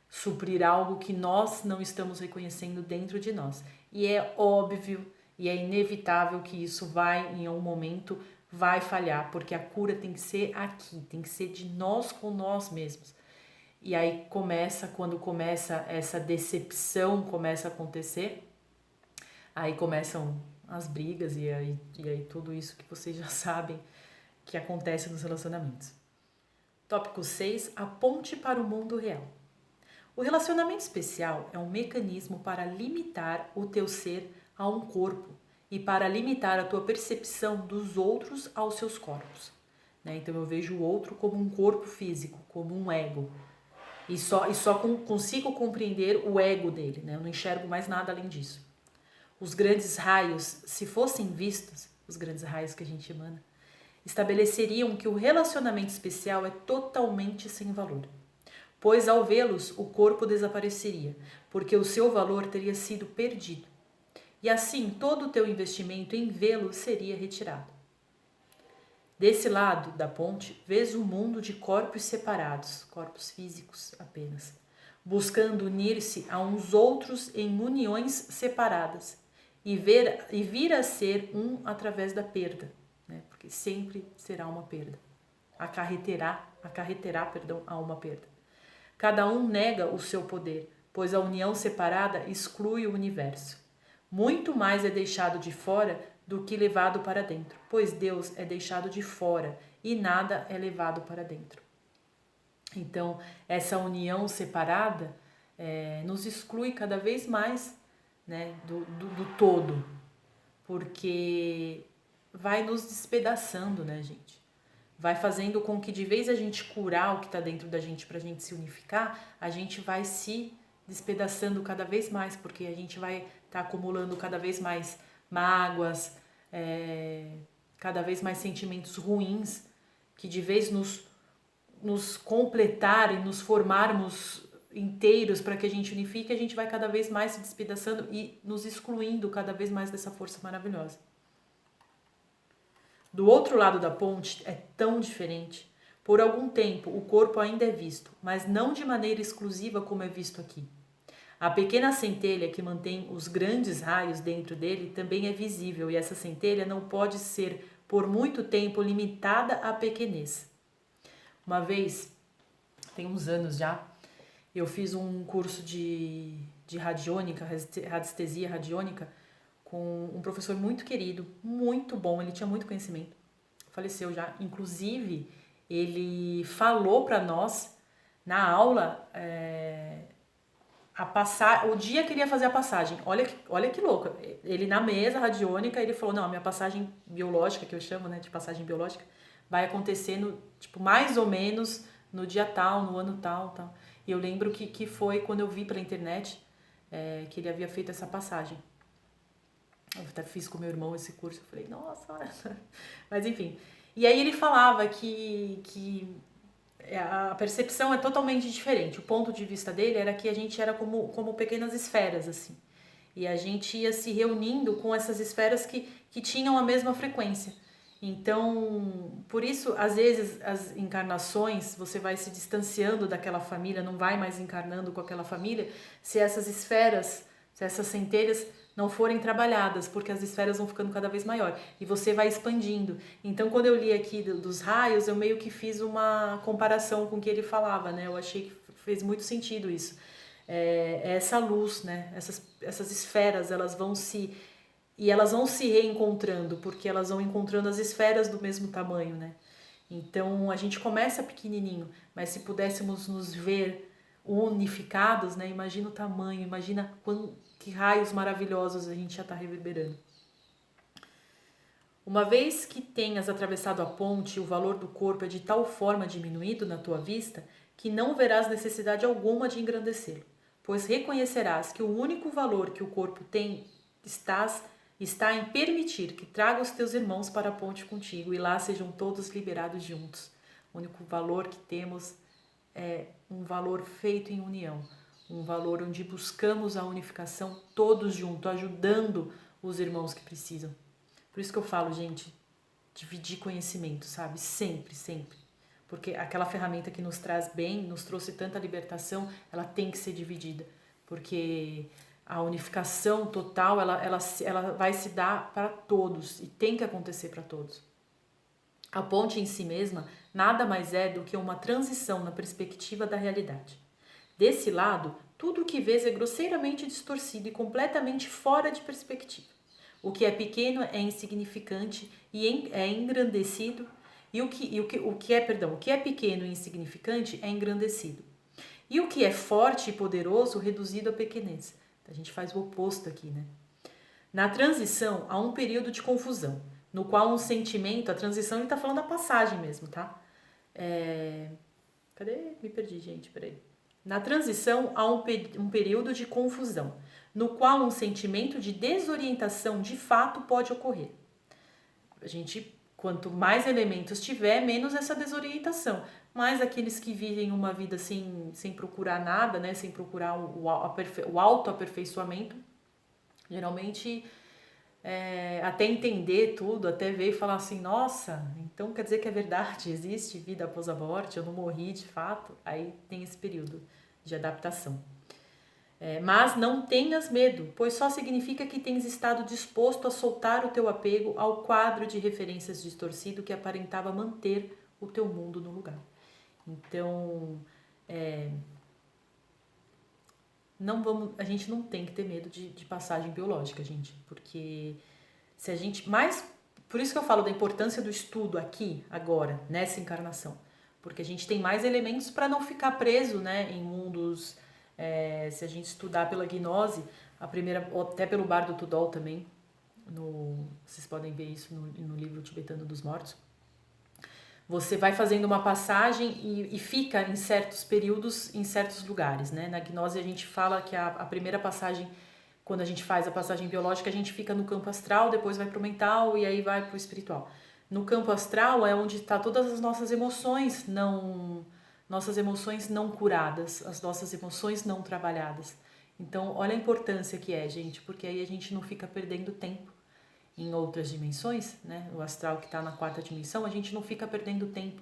suprir algo que nós não estamos reconhecendo dentro de nós. E é óbvio e é inevitável que isso vai, em algum momento, vai falhar, porque a cura tem que ser aqui, tem que ser de nós com nós mesmos. E aí quando começa essa decepção, começa a acontecer, aí começam as brigas e aí tudo isso que vocês já sabem que acontece nos relacionamentos. Tópico 6, a ponte para o mundo real. O relacionamento especial é um mecanismo para limitar o teu ser a um corpo e para limitar a tua percepção dos outros aos seus corpos. Né? Então eu vejo o outro como um corpo físico, como um ego. E só consigo compreender o ego dele, né? Eu não enxergo mais nada além disso. Os grandes raios, se fossem vistos, os grandes raios que a gente emana, estabeleceriam que o relacionamento especial é totalmente sem valor. Pois ao vê-los o corpo desapareceria, porque o seu valor teria sido perdido. E assim todo o teu investimento em vê-lo seria retirado. Desse lado da ponte, vês um mundo de corpos separados, corpos físicos apenas, buscando unir-se a uns outros em uniões separadas e vir a ser um através da perda, né? Porque sempre será uma perda. Acarreterá, a uma perda. Cada um nega o seu poder, pois a união separada exclui o universo. Muito mais é deixado de fora do que levado para dentro, pois Deus é deixado de fora e nada é levado para dentro. Então, essa união separada nos exclui cada vez mais, né, do todo, porque vai nos despedaçando, né, gente? Vai fazendo com que de vez a gente curar o que está dentro da gente para a gente se unificar, a gente vai se despedaçando cada vez mais, porque a gente vai estar acumulando cada vez mais mágoas, cada vez mais sentimentos ruins, que de vez nos completar e nos formarmos inteiros para que a gente unifique, a gente vai cada vez mais se despedaçando e nos excluindo cada vez mais dessa força maravilhosa. Do outro lado da ponte é tão diferente. Por algum tempo o corpo ainda é visto, mas não de maneira exclusiva como é visto aqui. A pequena centelha que mantém os grandes raios dentro dele também é visível e essa centelha não pode ser por muito tempo limitada à pequenez. Uma vez, tem uns anos já, eu fiz um curso de radiônica, radiestesia radiônica, com um professor muito querido, muito bom, ele tinha muito conhecimento, faleceu já. Inclusive, ele falou para nós, na aula, o dia que ele ia fazer a passagem, olha que louco. Ele na mesa radiônica, ele falou: não, a minha passagem biológica, que eu chamo, né, de passagem biológica, vai acontecer no, tipo, mais ou menos no dia tal, no ano tal, tal. E eu lembro que foi quando eu vi pela internet que ele havia feito essa passagem. Eu até fiz com meu irmão esse curso, eu falei, nossa, mas enfim. E aí ele falava que a percepção é totalmente diferente. O ponto de vista dele era que a gente era como pequenas esferas, assim. E a gente ia se reunindo com essas esferas que tinham a mesma frequência. Então, por isso, às vezes, as encarnações, você vai se distanciando daquela família, não vai mais encarnando com aquela família, se essas esferas, se essas centelhas não forem trabalhadas, porque as esferas vão ficando cada vez maior e você vai expandindo. Então, quando eu li aqui dos raios, eu meio que fiz uma comparação com o que ele falava, né? Eu achei que fez muito sentido isso. Essa luz, né? Essas esferas, elas vão se reencontrando, porque elas vão encontrando as esferas do mesmo tamanho, né? Então a gente começa pequenininho, mas se pudéssemos nos ver unificados, né? Imagina o tamanho, imagina que raios maravilhosos a gente já está reverberando. Uma vez que tenhas atravessado a ponte, o valor do corpo é de tal forma diminuído na tua vista que não verás necessidade alguma de engrandecê-lo, pois reconhecerás que o único valor que o corpo tem está em permitir que traga os teus irmãos para a ponte contigo e lá sejam todos liberados juntos. O único valor que temos é um valor feito em união, um valor onde buscamos a unificação todos juntos, ajudando os irmãos que precisam. Por isso que eu falo, gente, dividir conhecimento, sabe? Sempre, sempre. Porque aquela ferramenta que nos traz bem, nos trouxe tanta libertação, ela tem que ser dividida. Porque a unificação total, ela vai se dar para todos e tem que acontecer para todos. A ponte em si mesma nada mais é do que uma transição na perspectiva da realidade. Desse lado, tudo o que vês é grosseiramente distorcido e completamente fora de perspectiva. O que é pequeno é insignificante e é engrandecido, e o que é pequeno e insignificante é engrandecido. E o que é forte e poderoso reduzido à pequenez. A gente faz o oposto aqui, né? Na transição, há um período de confusão, no qual um sentimento, a transição, ele tá falando da passagem mesmo, tá? Cadê? Me perdi, gente, peraí. Na transição, há um período de confusão, no qual um sentimento de desorientação de fato pode ocorrer. A gente, quanto mais elementos tiver, menos essa desorientação. Mas aqueles que vivem uma vida sem procurar nada, né, sem procurar o autoaperfeiçoamento, geralmente até entender tudo, até ver e falar assim, nossa, então quer dizer que é verdade, existe vida após a morte, eu não morri de fato. Aí tem esse período de adaptação. Mas não tenhas medo, pois só significa que tens estado disposto a soltar o teu apego ao quadro de referências distorcido que aparentava manter o teu mundo no lugar. Então, a gente não tem que ter medo de passagem biológica, gente, porque se a gente por isso que eu falo da importância do estudo aqui, agora, nessa encarnação, porque a gente tem mais elementos para não ficar preso, né, em mundos. Se a gente estudar pela gnose, a primeira, ou até pelo Bardo Tudol também, vocês podem ver isso no livro Tibetano dos Mortos. Você vai fazendo uma passagem e fica em certos períodos, em certos lugares, né? Na gnose a gente fala que a primeira passagem, quando a gente faz a passagem biológica, a gente fica no campo astral, depois vai para o mental e aí vai para o espiritual. No campo astral é onde está todas as nossas emoções não curadas, as nossas emoções não trabalhadas. Então, olha a importância que é, gente, porque aí a gente não fica perdendo tempo em outras dimensões, né? O astral que está na quarta dimensão, a gente não fica perdendo tempo.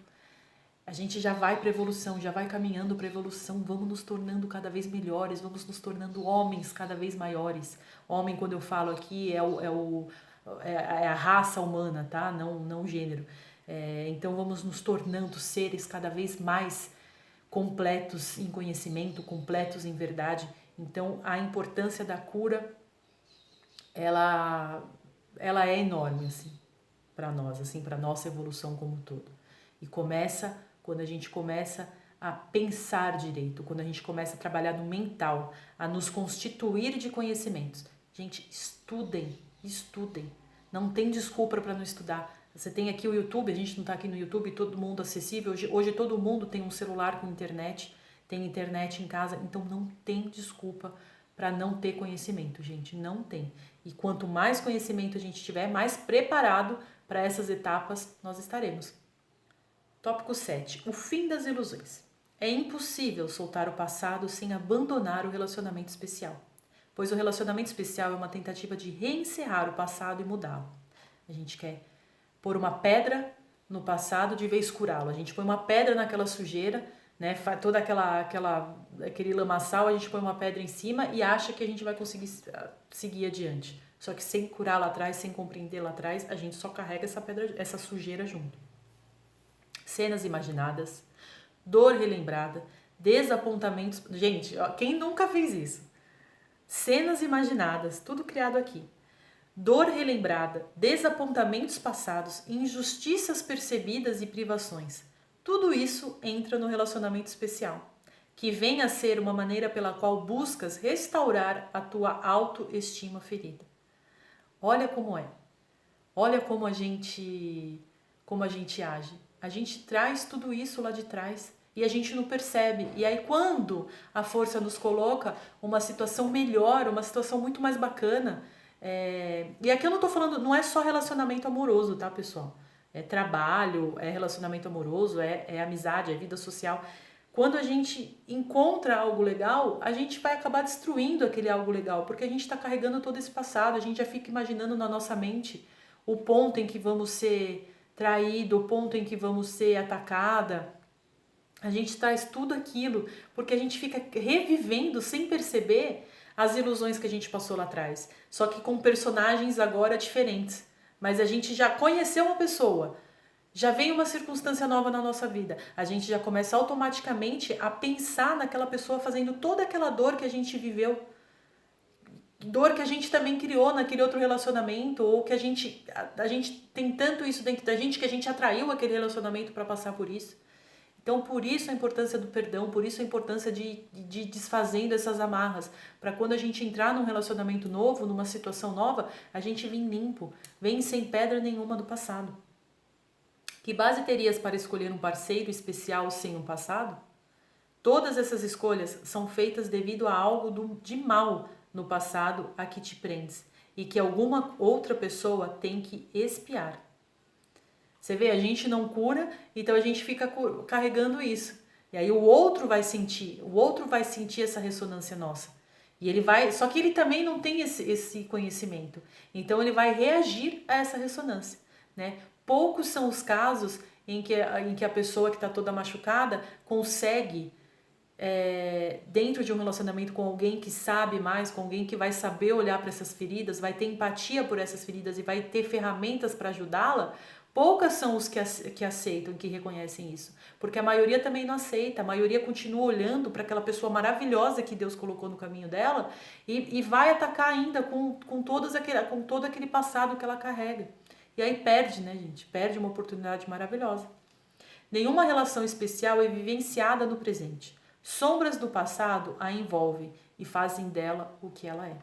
A gente já vai para evolução, já vai caminhando para evolução, vamos nos tornando cada vez melhores, vamos nos tornando homens cada vez maiores. Homem, quando eu falo aqui, é a raça humana, tá? Não o gênero. Então vamos nos tornando seres cada vez mais completos em conhecimento, completos em verdade. Então a importância da cura, ela é enorme, assim, para nós, assim, para nossa evolução como um todo. E começa quando a gente começa a pensar direito, quando a gente começa a trabalhar no mental, a nos constituir de conhecimentos. Gente, estudem, estudem. Não tem desculpa para não estudar. Você tem aqui o YouTube, a gente não está aqui no YouTube, todo mundo acessível. Hoje todo mundo tem um celular com internet, tem internet em casa, então não tem desculpa para não ter conhecimento, gente, não tem. E quanto mais conhecimento a gente tiver, mais preparado para essas etapas nós estaremos. Tópico 7. O fim das ilusões. É impossível soltar o passado sem abandonar o relacionamento especial, pois o relacionamento especial é uma tentativa de reencerrar o passado e mudá-lo. A gente quer pôr uma pedra no passado de vez curá-lo. A gente põe uma pedra naquela sujeira, né? Toda aquele lamaçal, a gente põe uma pedra em cima e acha que a gente vai conseguir seguir adiante. Só que sem curar lá atrás, sem compreender lá atrás, a gente só carrega essa pedra, essa sujeira junto. Cenas imaginadas, dor relembrada, desapontamentos. Gente, ó, quem nunca fez isso? Cenas imaginadas, tudo criado aqui. Dor relembrada, desapontamentos passados, injustiças percebidas e privações. Tudo isso entra no relacionamento especial, que vem a ser uma maneira pela qual buscas restaurar a tua autoestima ferida. Olha como é. Olha como a gente age. A gente traz tudo isso lá de trás e a gente não percebe. E aí quando a força nos coloca uma situação melhor, uma situação muito mais bacana. E aqui eu não tô falando, não é só relacionamento amoroso, tá, pessoal? É trabalho, é relacionamento amoroso, é amizade, é vida social. Quando a gente encontra algo legal, a gente vai acabar destruindo aquele algo legal, porque a gente está carregando todo esse passado, a gente já fica imaginando na nossa mente o ponto em que vamos ser traído, o ponto em que vamos ser atacada. A gente traz tudo aquilo porque a gente fica revivendo sem perceber as ilusões que a gente passou lá atrás. Só que com personagens agora diferentes. Mas a gente já conheceu uma pessoa, já vem uma circunstância nova na nossa vida. A gente já começa automaticamente a pensar naquela pessoa fazendo toda aquela dor que a gente viveu. Dor que a gente também criou naquele outro relacionamento, ou que a gente tem tanto isso dentro da gente que a gente atraiu aquele relacionamento para passar por isso. Então, por isso a importância do perdão, por isso a importância de desfazendo essas amarras, para quando a gente entrar num relacionamento novo, numa situação nova, a gente vem limpo, vem sem pedra nenhuma do passado. Que base terias para escolher um parceiro especial sem um passado? Todas essas escolhas são feitas devido a algo de mal no passado a que te prendes e que alguma outra pessoa tem que expiar. Você vê, a gente não cura, então a gente fica carregando isso. E aí o outro vai sentir essa ressonância nossa. E ele vai, só que ele também não tem esse conhecimento. Então ele vai reagir a essa ressonância, né? Poucos são os casos em que a pessoa que está toda machucada consegue dentro de um relacionamento com alguém que sabe mais, com alguém que vai saber olhar para essas feridas, vai ter empatia por essas feridas e vai ter ferramentas para ajudá-la. Poucas são os que aceitam, que reconhecem isso. Porque a maioria também não aceita, a maioria continua olhando para aquela pessoa maravilhosa que Deus colocou no caminho dela e vai atacar ainda com todo aquele passado que ela carrega. E aí perde, né, gente? Perde uma oportunidade maravilhosa. Nenhuma relação especial é vivenciada no presente. Sombras do passado a envolvem e fazem dela o que ela é.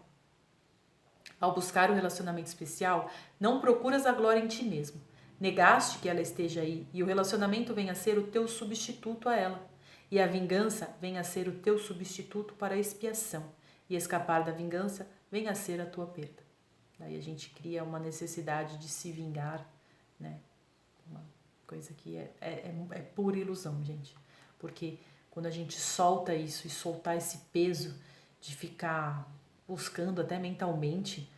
Ao buscar o relacionamento especial, não procuras a glória em ti mesmo. Negaste que ela esteja aí e o relacionamento vem a ser o teu substituto a ela. E a vingança vem a ser o teu substituto para a expiação. E escapar da vingança vem a ser a tua perda. Daí a gente cria uma necessidade de se vingar, né? Uma coisa que é pura ilusão, gente. Porque quando a gente solta isso e soltar esse peso de ficar buscando até mentalmente,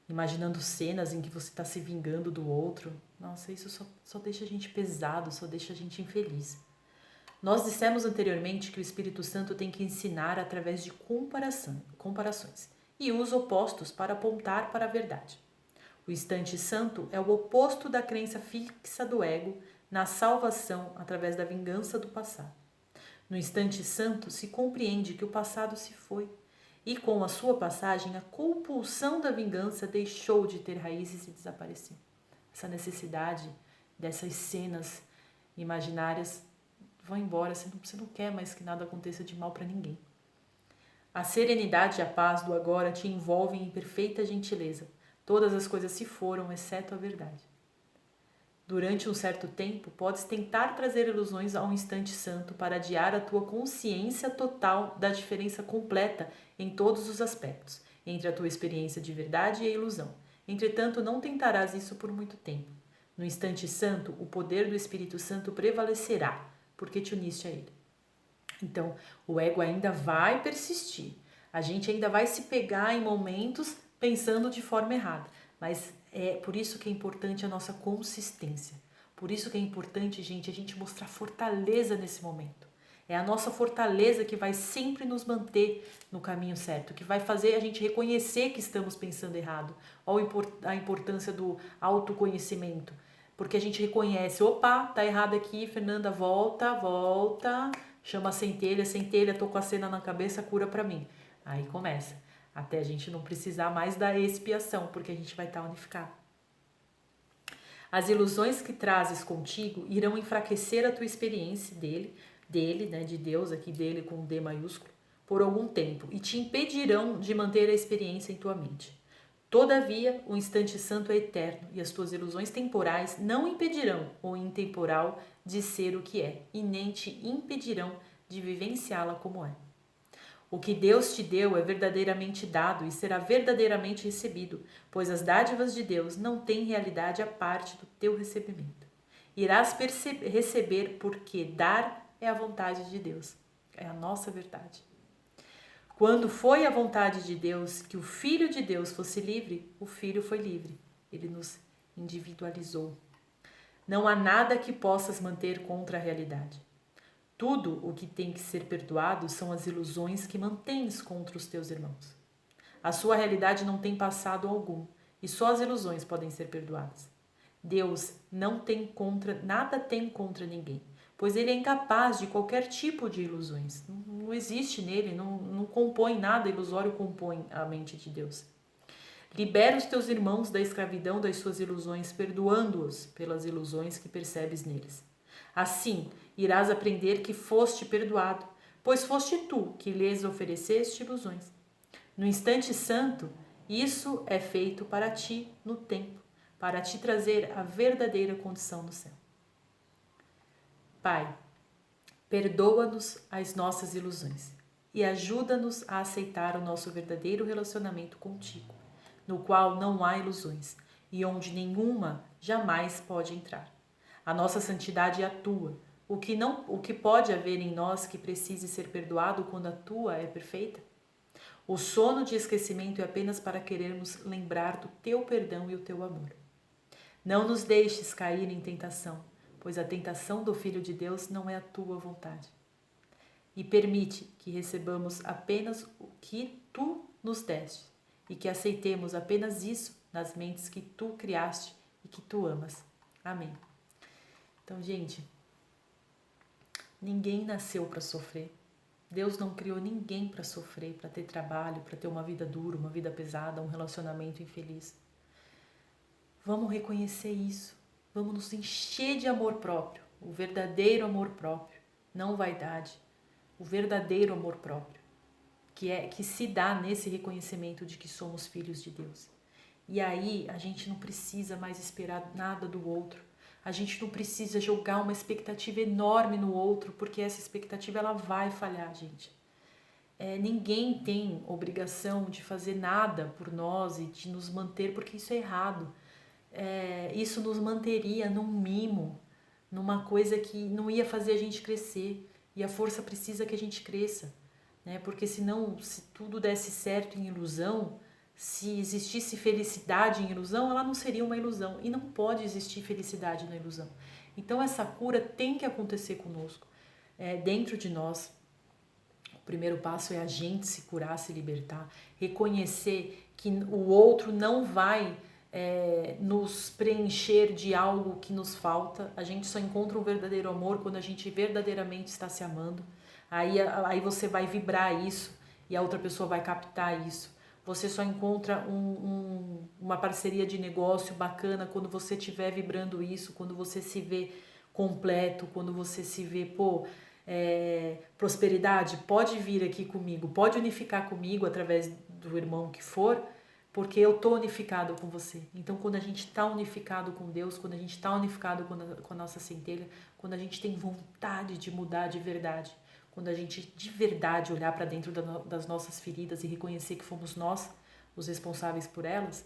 imaginando cenas em que você está se vingando do outro, nossa, isso só deixa a gente pesado, só deixa a gente infeliz. Nós dissemos anteriormente que o Espírito Santo tem que ensinar através de comparações e os opostos para apontar para a verdade. O instante santo é o oposto da crença fixa do ego na salvação através da vingança do passado. No instante santo se compreende que o passado se foi e com a sua passagem a compulsão da vingança deixou de ter raízes e desapareceu. Essa necessidade dessas cenas imaginárias vão embora, você não quer mais que nada aconteça de mal para ninguém. A serenidade e a paz do agora te envolvem em perfeita gentileza. Todas as coisas se foram, exceto a verdade. Durante um certo tempo, podes tentar trazer ilusões ao instante santo para adiar a tua consciência total da diferença completa em todos os aspectos, entre a tua experiência de verdade e a ilusão. Entretanto, não tentarás isso por muito tempo. No instante santo, o poder do Espírito Santo prevalecerá, porque te uniste a ele. Então, o ego ainda vai persistir. A gente ainda vai se pegar em momentos pensando de forma errada. Mas é por isso que é importante a nossa consistência. Por isso que é importante, gente, a gente mostrar fortaleza nesse momento. É a nossa fortaleza que vai sempre nos manter no caminho certo, que vai fazer a gente reconhecer que estamos pensando errado. Olha a importância do autoconhecimento. Porque a gente reconhece, opa, tá errado aqui, Fernanda, volta, chama a centelha, tô com a cena na cabeça, cura pra mim. Aí começa, até a gente não precisar mais da expiação, porque a gente vai estar unificado. As ilusões que trazes contigo irão enfraquecer a tua experiência dele, né, de Deus, aqui dele com D maiúsculo, por algum tempo, e te impedirão de manter a experiência em tua mente. Todavia, o instante santo é eterno e as tuas ilusões temporais não impedirão o intemporal de ser o que é e nem te impedirão de vivenciá-la como é. O que Deus te deu é verdadeiramente dado e será verdadeiramente recebido, pois as dádivas de Deus não têm realidade à parte do teu recebimento. Irás receber porque dar é a vontade de Deus, é a nossa verdade. Quando foi a vontade de Deus que o Filho de Deus fosse livre, o Filho foi livre. Ele nos individualizou. Não há nada que possas manter contra a realidade. Tudo o que tem que ser perdoado são as ilusões que mantens contra os teus irmãos. A sua realidade não tem passado algum, e só as ilusões podem ser perdoadas. Deus nada tem contra ninguém, pois ele é incapaz de qualquer tipo de ilusões. Não existe nele, não compõe nada ilusório, compõe a mente de Deus. Libera os teus irmãos da escravidão das suas ilusões, perdoando-os pelas ilusões que percebes neles. Assim, irás aprender que foste perdoado, pois foste tu que lhes ofereceste ilusões. No instante santo, isso é feito para ti no tempo, para te trazer a verdadeira condição no céu. Pai, perdoa-nos as nossas ilusões e ajuda-nos a aceitar o nosso verdadeiro relacionamento contigo, no qual não há ilusões e onde nenhuma jamais pode entrar. A nossa santidade é a tua. O que pode haver em nós que precise ser perdoado quando a tua é perfeita? O sono de esquecimento é apenas para querermos lembrar do teu perdão e o teu amor. Não nos deixes cair em tentação, pois a tentação do Filho de Deus não é a tua vontade. E permite que recebamos apenas o que tu nos deste e que aceitemos apenas isso nas mentes que tu criaste e que tu amas. Amém. Então, gente, ninguém nasceu para sofrer. Deus não criou ninguém para sofrer, para ter trabalho, para ter uma vida dura, uma vida pesada, um relacionamento infeliz. Vamos reconhecer isso. Vamos nos encher de amor próprio, o verdadeiro amor próprio, não vaidade, o verdadeiro amor próprio, que se dá nesse reconhecimento de que somos filhos de Deus. E aí a gente não precisa mais esperar nada do outro. A gente não precisa jogar uma expectativa enorme no outro, porque essa expectativa ela vai falhar, gente. Ninguém tem obrigação de fazer nada por nós e de nos manter, porque isso é errado. Isso nos manteria num mimo, numa coisa que não ia fazer a gente crescer. E a força precisa que a gente cresça, né? Porque senão, se tudo desse certo em ilusão, se existisse felicidade em ilusão, ela não seria uma ilusão. E não pode existir felicidade na ilusão. Então essa cura tem que acontecer conosco, dentro de nós. O primeiro passo é a gente se curar, se libertar, reconhecer que o outro não vai nos preencher de algo que nos falta. A gente só encontra um verdadeiro amor quando a gente verdadeiramente está se amando. Aí você vai vibrar isso e a outra pessoa vai captar isso. Você só encontra uma parceria de negócio bacana quando você estiver vibrando isso, quando você se vê completo, quando você se vê, prosperidade, pode vir aqui comigo, pode unificar comigo através do irmão que for, porque eu estou unificado com você. Então, quando a gente está unificado com Deus, quando a gente está unificado com a nossa centelha, quando a gente tem vontade de mudar de verdade, quando a gente de verdade olhar para dentro das nossas feridas e reconhecer que fomos nós os responsáveis por elas,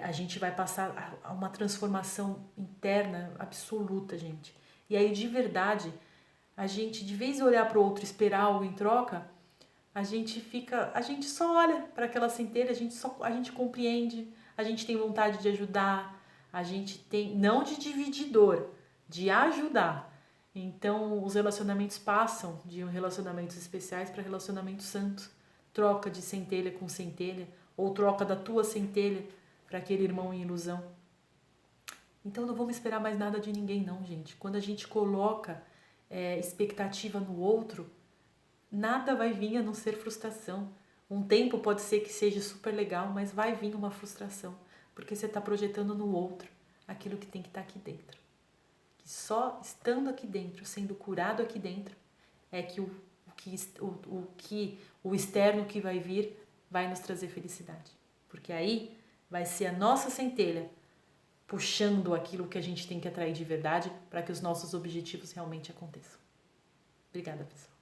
a gente vai passar a uma transformação interna absoluta, gente. E aí, de verdade, a gente, de vez em olhar para o outro e esperar algo em troca, a gente só olha para aquela centelha, a gente compreende, a gente tem vontade de ajudar, a gente tem, não de dividir dor, de ajudar. Então, os relacionamentos passam de relacionamentos especiais para relacionamentos santos. Troca de centelha com centelha, ou troca da tua centelha para aquele irmão em ilusão. Então, não vamos esperar mais nada de ninguém, não, gente. Quando a gente coloca expectativa no outro, nada vai vir a não ser frustração. Um tempo pode ser que seja super legal, mas vai vir uma frustração, porque você está projetando no outro aquilo que tem que estar aqui dentro. Que só estando aqui dentro, sendo curado aqui dentro, é que o externo que vai vir vai nos trazer felicidade. Porque aí vai ser a nossa centelha puxando aquilo que a gente tem que atrair de verdade para que os nossos objetivos realmente aconteçam. Obrigada, pessoal.